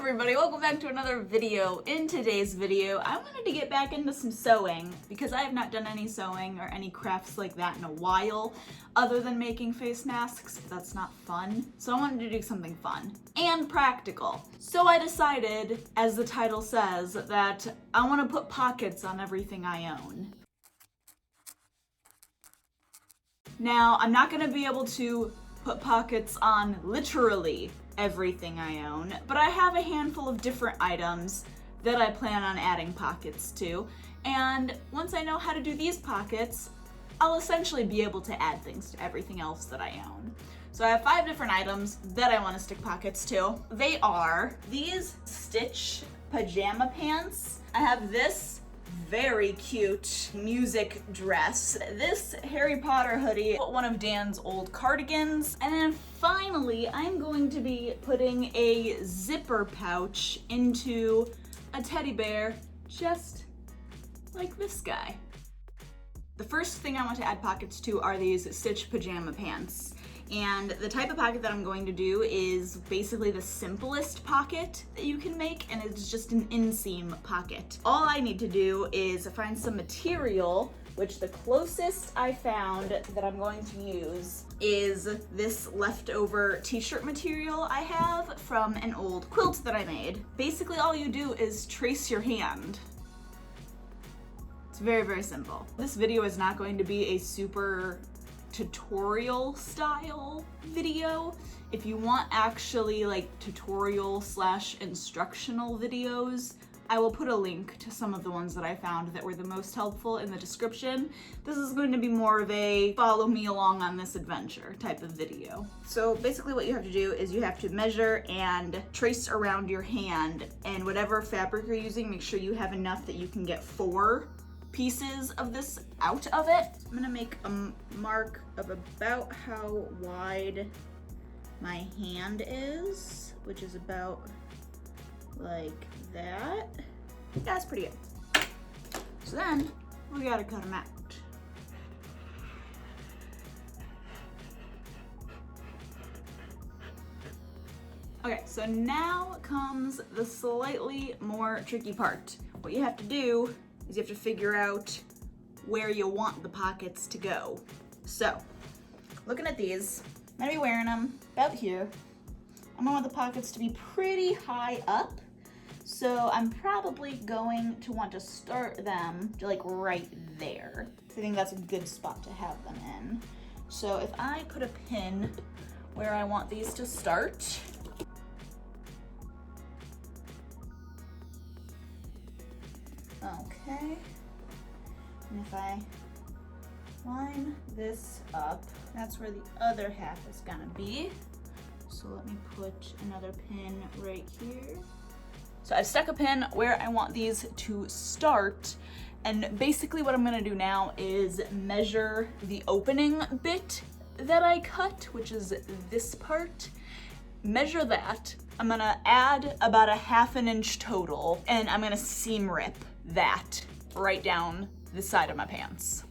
everybody, welcome back to another video. In today's video, I wanted to get back into some sewing because I have not done any sewing or any crafts like that in a while other than making face masks. That's not fun. So I wanted to do something fun and practical. So I decided, as the title says, that I want to put pockets on everything I own. Now, I'm not going to be able to put pockets on literally everything I own, but I have a handful of different items that I plan on adding pockets to, and once I know how to do these pockets, I'll essentially be able to add things to everything else that I own. So I have 5 different items that I want to stick pockets to. They are these Stitch pajama pants. I have this very cute music dress, this Harry Potter hoodie, one of Dan's old cardigans, and then finally I'm going to be putting a zipper pouch into a teddy bear just like this guy. The first thing I want to add pockets to are these Stitch pajama pants. And the type of pocket that I'm going to do is basically the simplest pocket that you can make, and it's just an inseam pocket. All I need to do is find some material, which the closest I found that I'm going to use is this leftover t-shirt material I have from an old quilt that I made. Basically all you do is trace your hand. It's very, very simple. This video is not going to be a super tutorial style video. If you want actually like tutorial / instructional videos, I will put a link to some of the ones that I found that were the most helpful in the description. This is going to be more of a follow me along on this adventure type of video. So basically what you have to do is you have to measure and trace around your hand, and whatever fabric you're using, make sure you have enough that you can get 4 pieces of this out of it. I'm gonna make a mark of about how wide my hand is, which is about like that. That's pretty good. So then we gotta cut them out. Okay, so now comes the slightly more tricky part. What you have to do is you have to figure out where you want the pockets to go. So, looking at these, I'm gonna be wearing them about here. I'm gonna want the pockets to be pretty high up, so I'm probably going to want to start them like right there. I think that's a good spot to have them in. So if I put a pin where I want these to start, okay, and if I line this up, that's where the other half is gonna be. So let me put another pin right here. So I've stuck a pin where I want these to start, and basically what I'm gonna do now is measure the opening bit that I cut, which is this part. Measure that. I'm gonna add about a 1/2 inch total, and I'm gonna seam rip that right down the side of my pants.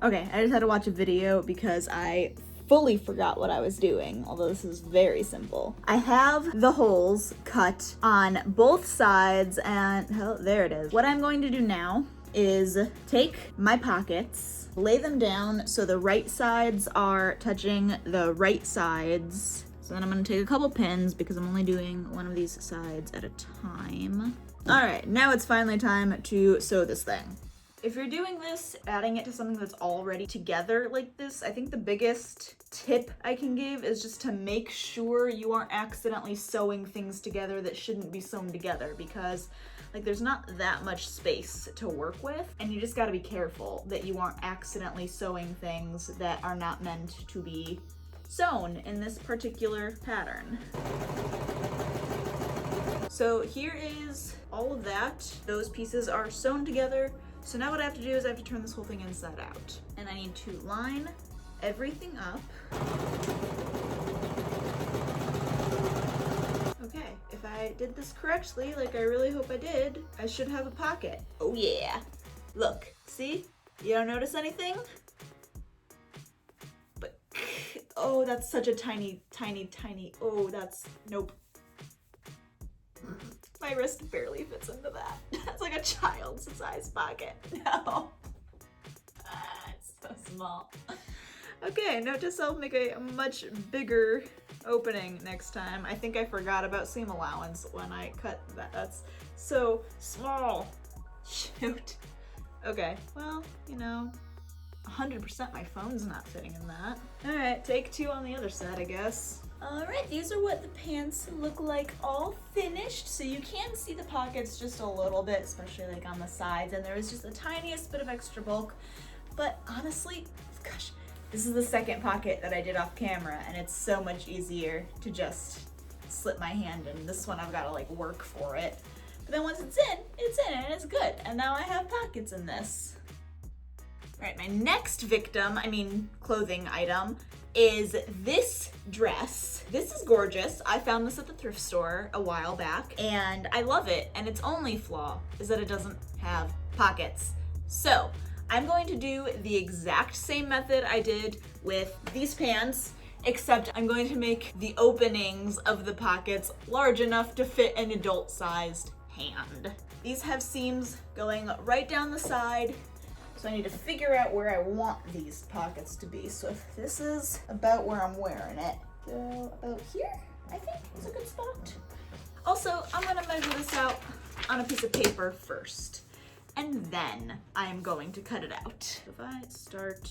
Okay, I just had to watch a video because I fully forgot what I was doing, although this is very simple. I have the holes cut on both sides, and oh, there it is. What I'm going to do now is take my pockets, lay them down so the right sides are touching the right sides. So then I'm gonna take a couple pins because I'm only doing one of these sides at a time. All right, now it's finally time to sew this thing. If you're doing this, adding it to something that's already together like this, I think the biggest tip I can give is just to make sure you aren't accidentally sewing things together that shouldn't be sewn together, because like there's not that much space to work with, and you just gotta be careful that you aren't accidentally sewing things that are not meant to be sewn in this particular pattern. So here is all of that. Those pieces are sewn together. So now what I have to do is I have to turn this whole thing inside out. And I need to line everything up. Okay, if I did this correctly, like I really hope I did, I should have a pocket. Oh yeah. Look, see? You don't notice anything? Oh, that's such a tiny, oh, that's, nope. My wrist barely fits into that. That's like a child's size pocket. No. It's so small. Okay, note to self, make a much bigger opening next time. I think I forgot about seam allowance when I cut that. That's so small. Shoot. Okay, well, you know, 100% my phone's not fitting in that. All right, take 2 on the other side, I guess. All right, these are what the pants look like all finished. So you can see the pockets just a little bit, especially like on the sides, and there is just the tiniest bit of extra bulk. But honestly, gosh, this is the second pocket that I did off camera, and it's so much easier to just slip my hand in. This one I've gotta like work for it. But then once it's in and it's good. And now I have pockets in this. All right, my next clothing item is this dress. This is gorgeous. I found this at the thrift store a while back and I love it. And its only flaw is that it doesn't have pockets. So I'm going to do the exact same method I did with these pants, except I'm going to make the openings of the pockets large enough to fit an adult-sized hand. These have seams going right down the side, so I need to figure out where I want these pockets to be. So if this is about where I'm wearing it, go about here, I think is a good spot. Also, I'm gonna measure this out on a piece of paper first, and then I'm going to cut it out. If I start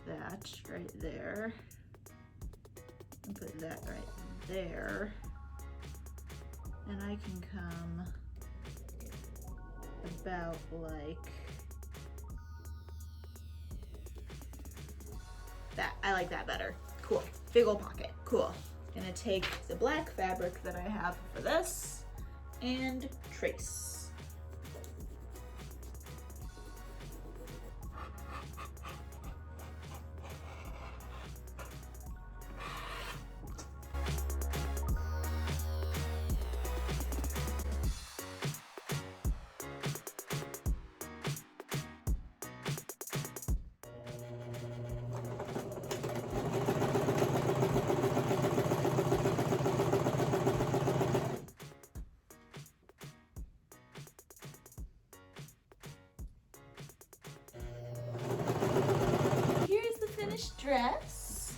that right there, and put that right there, and I can come about like that. I like that better. Cool. Big old pocket. Cool. Gonna take the black fabric that I have for this and trace. Dress.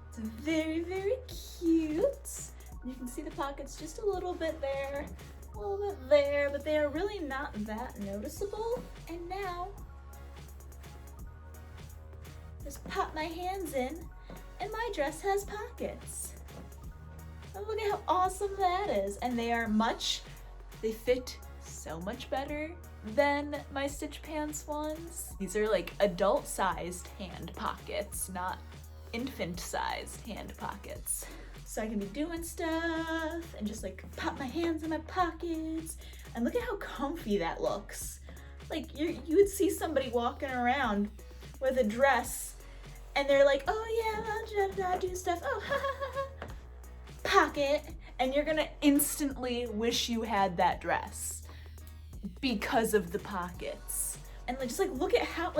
It's very, very cute. You can see the pockets just a little bit there, a little bit there, but they are really not that noticeable. And now, just pop my hands in, and my dress has pockets. And look at how awesome that is. And they fit so much better than my Stitch Pants ones. These are like adult-sized hand pockets, not infant-sized hand pockets. So I can be doing stuff and just like pop my hands in my pockets. And look at how comfy that looks. Like you would see somebody walking around with a dress and they're like, oh yeah, I'll do stuff. Oh, ha ha ha ha. Pocket. And you're gonna instantly wish you had that dress because of the pockets. And just like look at how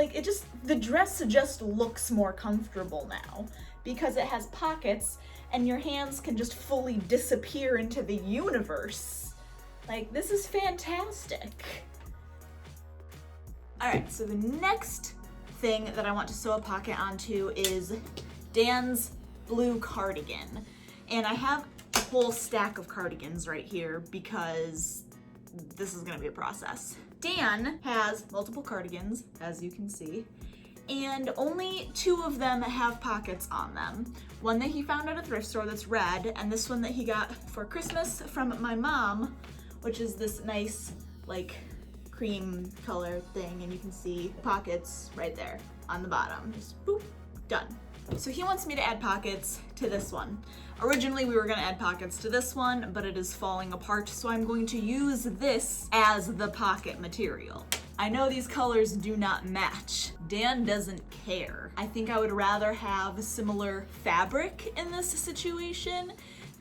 the dress just looks more comfortable now because it has pockets and your hands can just fully disappear into the universe. Like, this is fantastic. All right, so the next thing that I want to sew a pocket onto is Dan's blue cardigan. And I have a whole stack of cardigans right here because this is gonna be a process. Dan has multiple cardigans, as you can see, and only 2 of them have pockets on them. One that he found at a thrift store that's red, and this one that he got for Christmas from my mom, which is this nice, like, cream color thing, and you can see pockets right there on the bottom. Just boop, done. So he wants me to add pockets to this one. Originally we were gonna add pockets to this one, but it is falling apart, so I'm going to use this as the pocket material. I know these colors do not match. Dan doesn't care. I think I would rather have similar fabric in this situation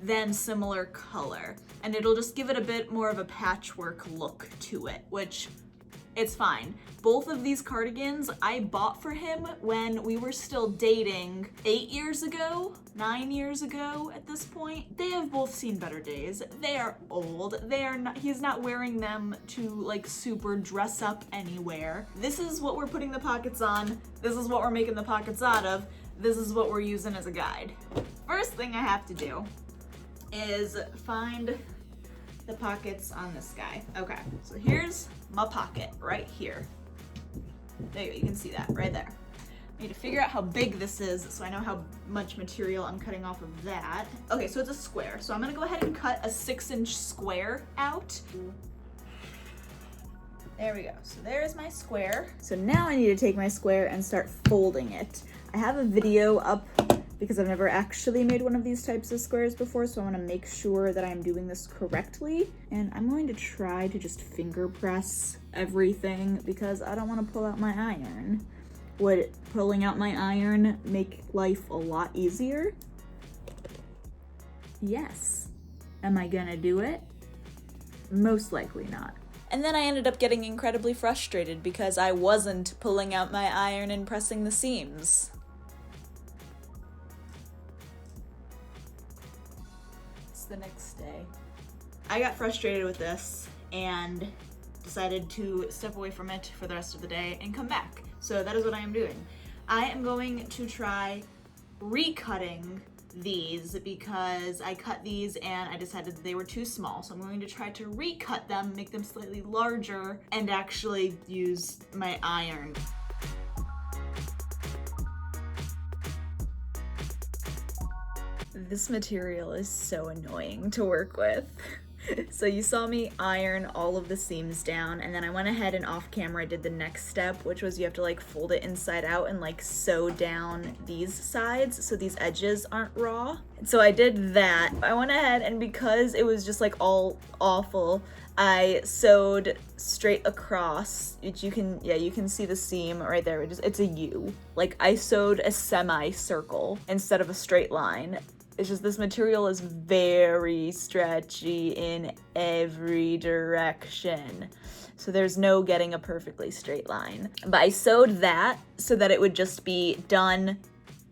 than similar color. And it'll just give it a bit more of a patchwork look to it, which It's fine. Both of these cardigans I bought for him when we were still dating 8 years ago, 9 years ago at this point. They have both seen better days. They are old. He's not wearing them to like super dress up anywhere. This is what we're putting the pockets on. This is what we're making the pockets out of. This is what we're using as a guide. First thing I have to do is find the pockets on this guy. Okay, so here's my pocket right here. There you go, you can see that right there. I need to figure out how big this is so I know how much material I'm cutting off of that. Okay, so it's a square. So I'm gonna go ahead and cut a 6-inch square out. There we go, so there's my square. So now I need to take my square and start folding it. I have a video up because I've never actually made one of these types of squares before, so I wanna make sure that I'm doing this correctly. And I'm going to try to just finger press everything because I don't wanna pull out my iron. Would pulling out my iron make life a lot easier? Yes. Am I gonna do it? Most likely not. And then I ended up getting incredibly frustrated because I wasn't pulling out my iron and pressing the seams. The next day. I got frustrated with this and decided to step away from it for the rest of the day and come back. So that is what I am doing. I am going to try recutting these because I cut these and I decided that they were too small. So I'm going to try to recut them, make them slightly larger, and actually use my iron. This material is so annoying to work with. So you saw me iron all of the seams down, and then I went ahead and off camera did the next step, which was you have to like fold it inside out and like sew down these sides so these edges aren't raw. So I did that. I went ahead and because it was just like all awful, I sewed straight across, which you can see the seam right there. It's a U. Like I sewed a semicircle instead of a straight line. It's just this material is very stretchy in every direction. So there's no getting a perfectly straight line. But I sewed that so that it would just be done,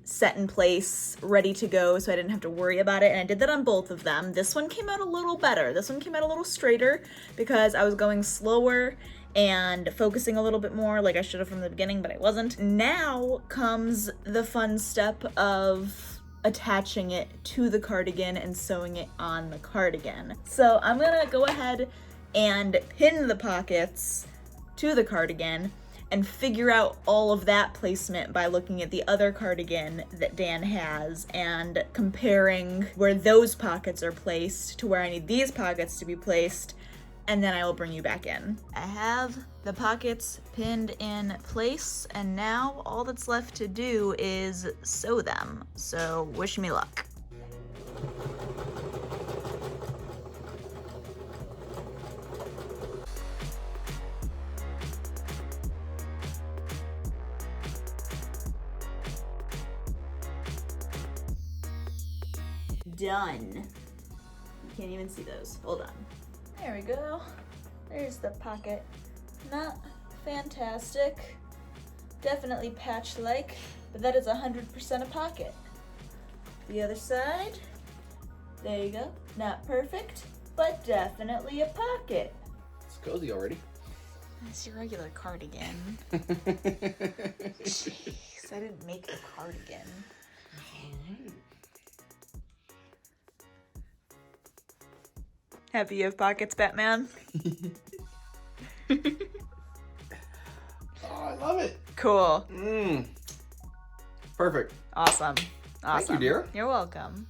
set in place, ready to go, so I didn't have to worry about it. And I did that on both of them. This one came out a little better. This one came out a little straighter because I was going slower and focusing a little bit more like I should have from the beginning, but I wasn't. Now comes the fun step of attaching it to the cardigan and sewing it on the cardigan. So I'm gonna go ahead and pin the pockets to the cardigan and figure out all of that placement by looking at the other cardigan that Dan has and comparing where those pockets are placed to where I need these pockets to be placed, and then I will bring you back in. I have the pockets pinned in place, and now all that's left to do is sew them. So wish me luck. Done. You can't even see those. Hold on. There we go. There's the pocket. Not fantastic. Definitely patch-like, but that is 100% a pocket. The other side. There you go. Not perfect, but definitely a pocket. It's cozy already. That's your regular cardigan. Jeez, I didn't make the cardigan. Alright. Happy you have pockets, Batman? Oh, I love it. Cool. Perfect. Awesome. Thank you, dear. You're welcome.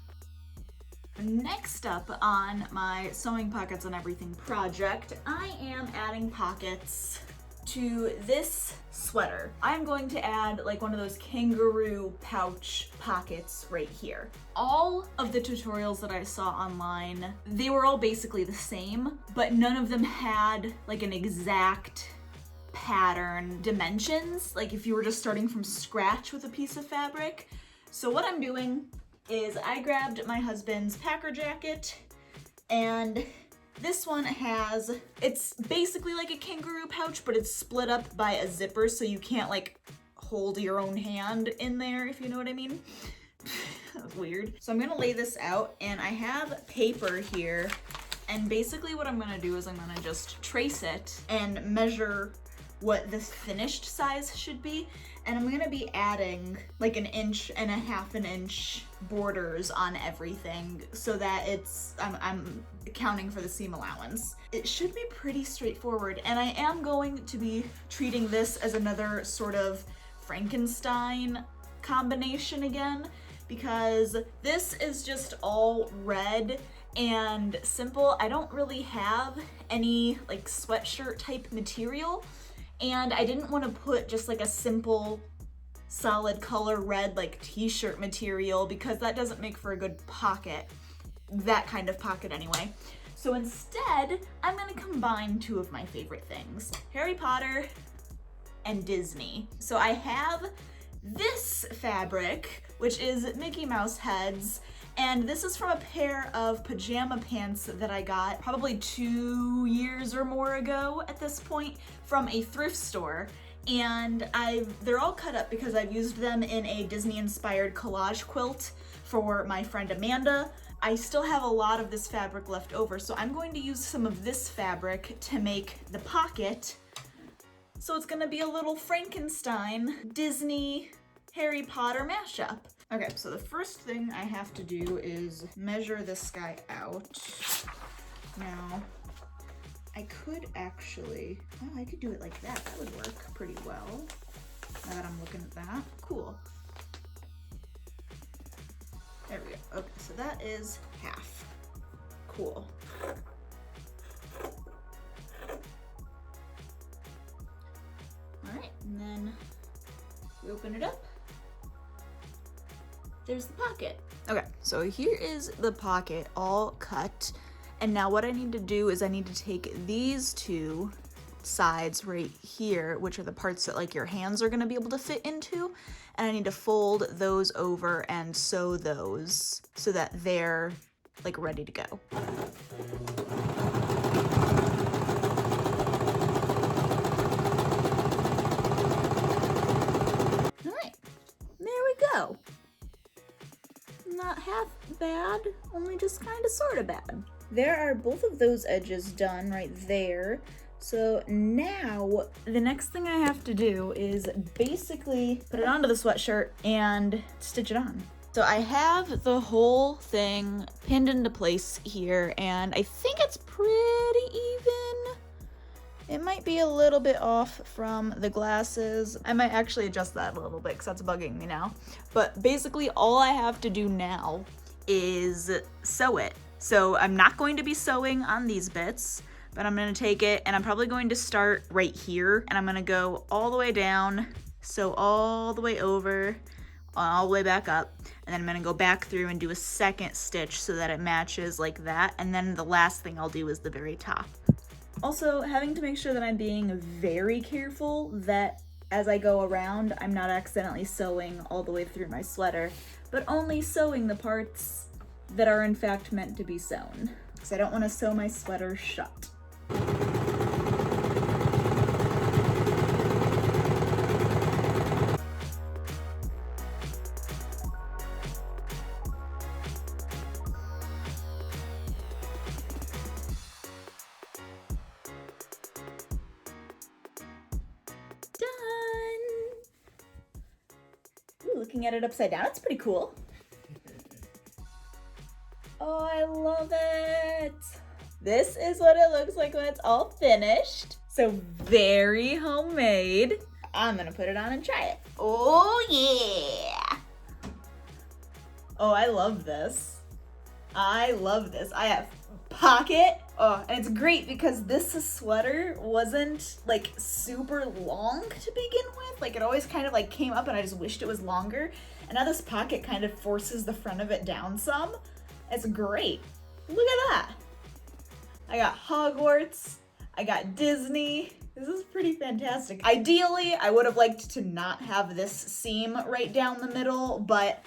Next up on my sewing pockets and everything project, I am adding pockets to this sweater. I'm going to add like one of those kangaroo pouch pockets right here. All of the tutorials that I saw online, they were all basically the same, but none of them had like an exact pattern dimensions, like if you were just starting from scratch with a piece of fabric. So what I'm doing is I grabbed my husband's packer jacket and This one it's basically like a kangaroo pouch, but it's split up by a zipper so you can't like hold your own hand in there, if you know what I mean. That's weird. So I'm gonna lay this out, and I have paper here, and basically what I'm gonna do is I'm gonna just trace it and measure what the finished size should be, and I'm gonna be adding like 1.5 inch borders on everything so that I'm accounting for the seam allowance. It should be pretty straightforward, and I am going to be treating this as another sort of Frankenstein combination again, because this is just all red and simple. I don't really have any like sweatshirt type material, and I didn't want to put just like a simple solid color red like t-shirt material because that doesn't make for a good pocket, that kind of pocket anyway. So instead, I'm gonna combine two of my favorite things, Harry Potter and Disney. So I have this fabric, which is Mickey Mouse heads, and this is from a pair of pajama pants that I got probably 2 years or more ago at this point from a thrift store. And they're all cut up because I've used them in a Disney-inspired collage quilt for my friend Amanda. I still have a lot of this fabric left over, so I'm going to use some of this fabric to make the pocket. So it's gonna be a little Frankenstein Disney Harry Potter mashup. Okay, so the first thing I have to do is measure this guy out. Now, I could actually, oh, I could do it like that. That would work pretty well. Now that I'm looking at that, cool. There we go. Okay, so that is half. Cool. All right, and then we open it up. There's the pocket. Okay, so here is the pocket all cut. And now what I need to do is I need to take these two sides right here, which are the parts that like your hands are gonna be able to fit into, and I need to fold those over and sew those so that they're like ready to go. All right, there we go. Not half bad, only just kind of sort of bad. There are both of those edges done right there. So now the next thing I have to do is basically put it onto the sweatshirt and stitch it on. So I have the whole thing pinned into place here, and I think it's pretty even. It might be a little bit off from the glasses. I might actually adjust that a little bit because that's bugging me now. But basically all I have to do now is sew it. So I'm not going to be sewing on these bits, but I'm gonna take it and I'm probably going to start right here, and I'm gonna go all the way down, sew all the way over, all the way back up, and then I'm gonna go back through and do a second stitch so that it matches like that, and then the last thing I'll do is the very top. Also, having to make sure that I'm being very careful that as I go around, I'm not accidentally sewing all the way through my sweater, but only sewing the parts that are in fact meant to be sewn, because I don't want to sew my sweater shut. Looking at it upside down, it's pretty cool. Oh, I love it. This is what it looks like when it's all finished. So very homemade. I'm gonna put it on and try it. Oh yeah. Oh, I love this. I love this. I have pocket. Oh, and it's great because this sweater wasn't like super long to begin with. Like it always kind of like came up and I just wished it was longer. And now this pocket kind of forces the front of it down some. It's great. Look at that. I got Hogwarts. I got Disney. This is pretty fantastic. Ideally, I would have liked to not have this seam right down the middle, but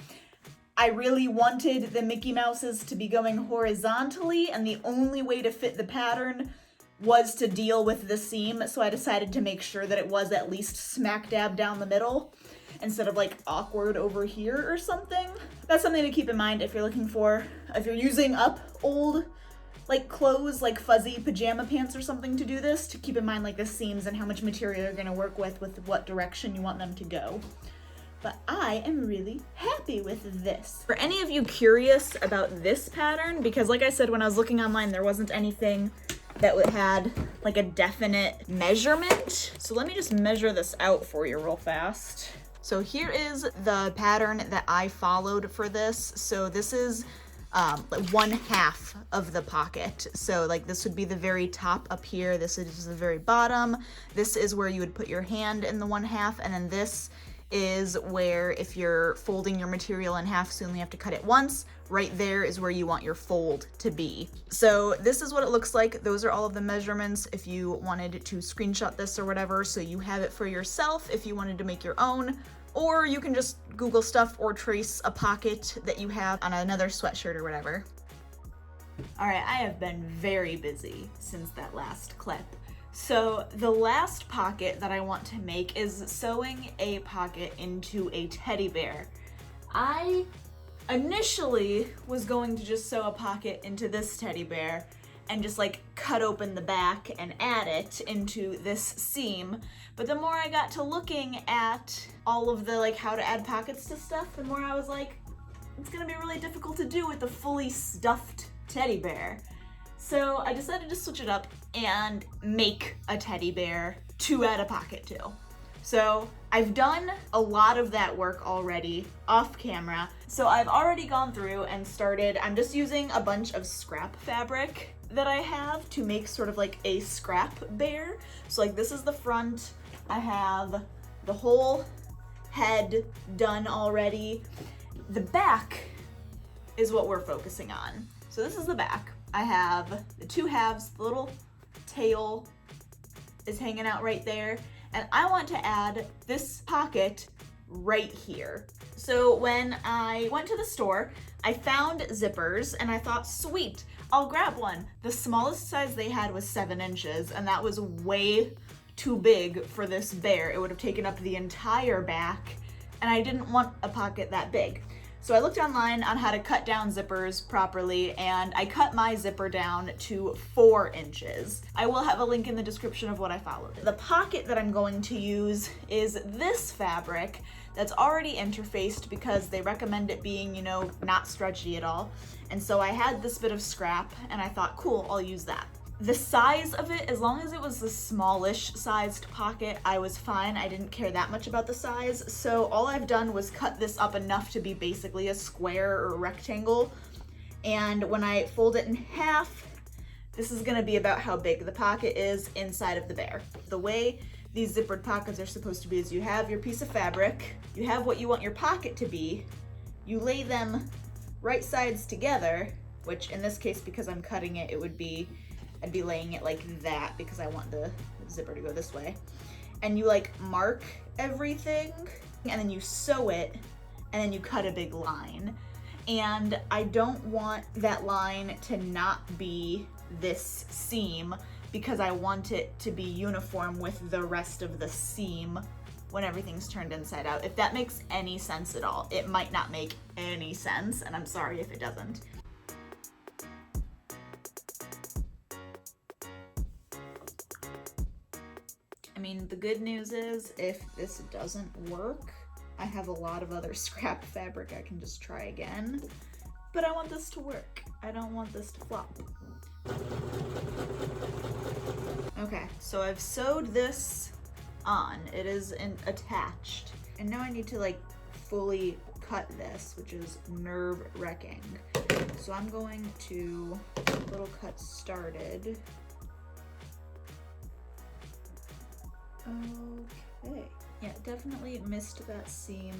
I really wanted the Mickey Mouses to be going horizontally, and the only way to fit the pattern was to deal with the seam, so I decided to make sure that it was at least smack dab down the middle instead of like awkward over here or something. That's something to keep in mind if you're using up old like clothes, like fuzzy pajama pants or something to do this, to keep in mind like the seams and how much material you're gonna work with what direction you want them to go. But I am really happy with this. For any of you curious about this pattern, because like I said, when I was looking online, there wasn't anything that had like a definite measurement. So let me just measure this out for you real fast. So here is the pattern that I followed for this. So this is like 1/2 of the pocket. So like this would be the very top up here. This is the very bottom. This is where you would put your hand in the 1/2, and then this is where if you're folding your material in half, so you only have to cut it once, right there is where you want your fold to be. So this is what it looks like. Those are all of the measurements if you wanted to screenshot this or whatever, so you have it for yourself if you wanted to make your own, or you can just Google stuff or trace a pocket that you have on another sweatshirt or whatever. All right, I have been very busy since that last clip. So the last pocket that I want to make is sewing a pocket into a teddy bear. I initially was going to just sew a pocket into this teddy bear and just like cut open the back and add it into this seam. But the more I got to looking at all of the like how to add pockets to stuff, the more I was like, it's gonna be really difficult to do with a fully stuffed teddy bear. So I decided to switch it up and make a teddy bear to add a pocket to. So I've done a lot of that work already off camera. So I've already gone through and started, I'm just using a bunch of scrap fabric that I have to make sort of like a scrap bear. So like this is the front. I have the whole head done already. The back is what we're focusing on. So this is the back. I have the 2 halves, the little tail is hanging out right there, and I want to add this pocket right here. So when I went to the store, I found zippers and I thought, sweet, I'll grab one. The smallest size they had was 7 inches, and that was way too big for this bear. It would have taken up the entire back, and I didn't want a pocket that big. So I looked online on how to cut down zippers properly, and I cut my zipper down to 4 inches. I will have a link in the description of what I followed. The pocket that I'm going to use is this fabric that's already interfaced because they recommend it being, you know, not stretchy at all. And so I had this bit of scrap and I thought, cool, I'll use that. The size of it, as long as it was the smallish sized pocket, I was fine. I didn't care that much about the size. So all I've done was cut this up enough to be basically a square or a rectangle. And when I fold it in half, this is gonna be about how big the pocket is inside of the bear. The way these zippered pockets are supposed to be is you have your piece of fabric, you have what you want your pocket to be, you lay them right sides together, which in this case, because I'm cutting it, I'd be laying it like that because I want the zipper to go this way. And you like mark everything and then you sew it and then you cut a big line. And I don't want that line to not be this seam because I want it to be uniform with the rest of the seam when everything's turned inside out. If that makes any sense at all. It might not make any sense, and I'm sorry if it doesn't. I mean, the good news is if this doesn't work, I have a lot of other scrap fabric I can just try again. But I want this to work. I don't want this to flop. Okay, so I've sewed this on. It is attached. And now I need to like fully cut this, which is nerve-wracking. So I'm going to get a little cut started. Okay. Yeah, definitely missed that seam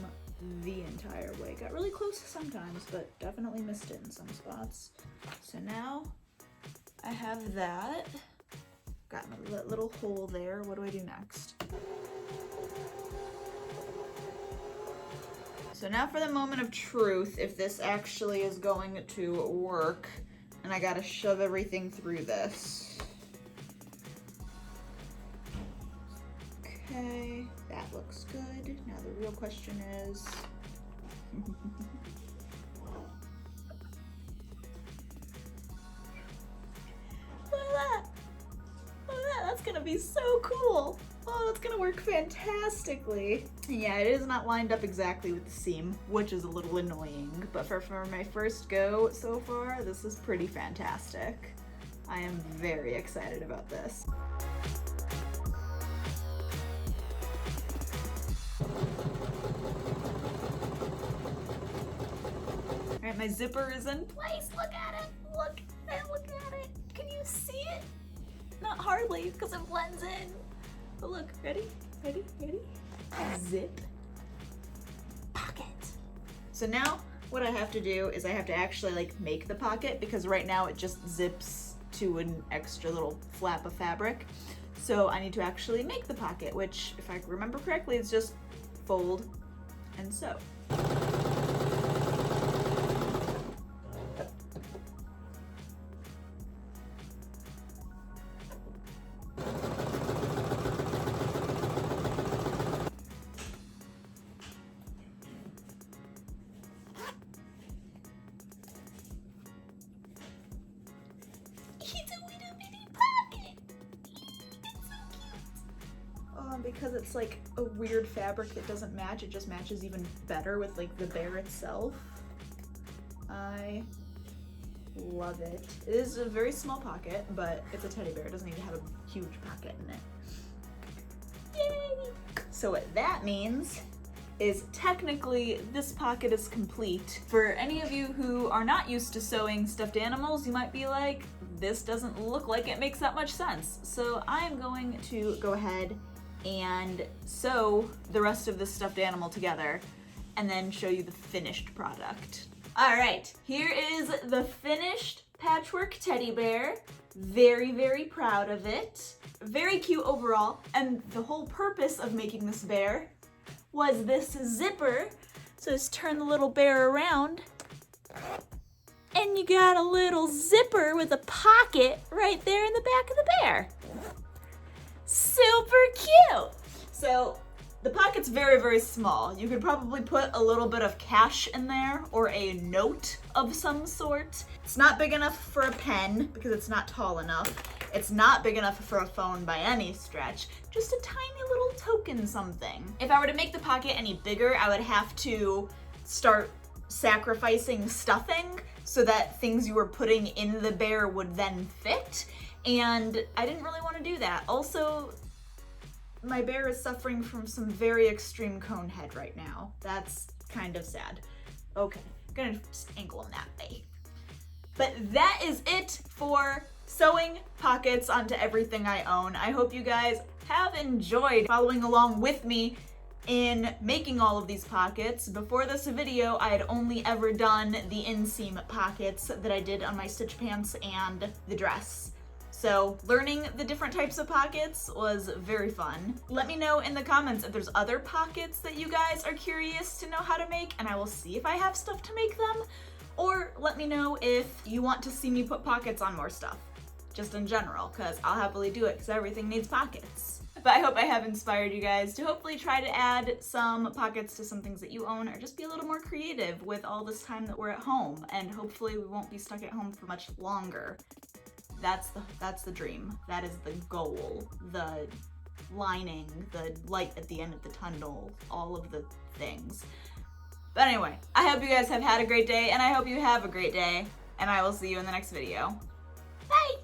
the entire way. Got really close sometimes, but definitely missed it in some spots. So now I have that. Got my little hole there. What do I do next? So now for the moment of truth, if this actually is going to work, and I gotta shove everything through this. Okay, that looks good. Now the real question is... Look at that! Look at that, that's gonna be so cool! Oh, that's gonna work fantastically. Yeah, it is not lined up exactly with the seam, which is a little annoying, but for my first go so far, this is pretty fantastic. I am very excited about this. Alright, my zipper is in place. Look at it! Look at it! Look at it! Can you see it? Not hardly, because it blends in. But look, ready? Ready? Ready? Zip. Pocket. So now what I have to do is I have to actually like make the pocket, because right now it just zips to an extra little flap of fabric. So I need to actually make the pocket, which if I remember correctly, is just fold and sew. Because it's like a weird fabric that doesn't match, it just matches even better with like the bear itself. I love it. It is a very small pocket, but it's a teddy bear. It doesn't need to have a huge pocket in it. Yay! So what that means is technically this pocket is complete. For any of you who are not used to sewing stuffed animals, you might be like, this doesn't look like it makes that much sense. So I am going to go ahead and sew the rest of this stuffed animal together and then show you the finished product. All right, here is the finished patchwork teddy bear. Very, very proud of it. Very cute overall. And the whole purpose of making this bear was this zipper. So just turn the little bear around and you got a little zipper with a pocket right there in the back of the bear. Super cute! So the pocket's very, very small. You could probably put a little bit of cash in there or a note of some sort. It's not big enough for a pen because it's not tall enough. It's not big enough for a phone by any stretch. Just a tiny little token something. If I were to make the pocket any bigger, I would have to start sacrificing stuffing so that things you were putting in the bear would then fit. And I didn't really want to do that. Also, my bear is suffering from some very extreme cone head right now. That's kind of sad. Okay, I'm gonna just angle him that way. But that is it for sewing pockets onto everything I own. I hope you guys have enjoyed following along with me in making all of these pockets. Before this video, I had only ever done the inseam pockets that I did on my stitch pants and the dress. So learning the different types of pockets was very fun. Let me know in the comments if there's other pockets that you guys are curious to know how to make, and I will see if I have stuff to make them. Or let me know if you want to see me put pockets on more stuff, just in general, because I'll happily do it because everything needs pockets. But I hope I have inspired you guys to hopefully try to add some pockets to some things that you own, or just be a little more creative with all this time that we're at home, and hopefully we won't be stuck at home for much longer. That's the dream. That is the goal. The lining, the light at the end of the tunnel, all of the things. But anyway, I hope you guys have had a great day, and I hope you have a great day, and I will see you in the next video. Bye!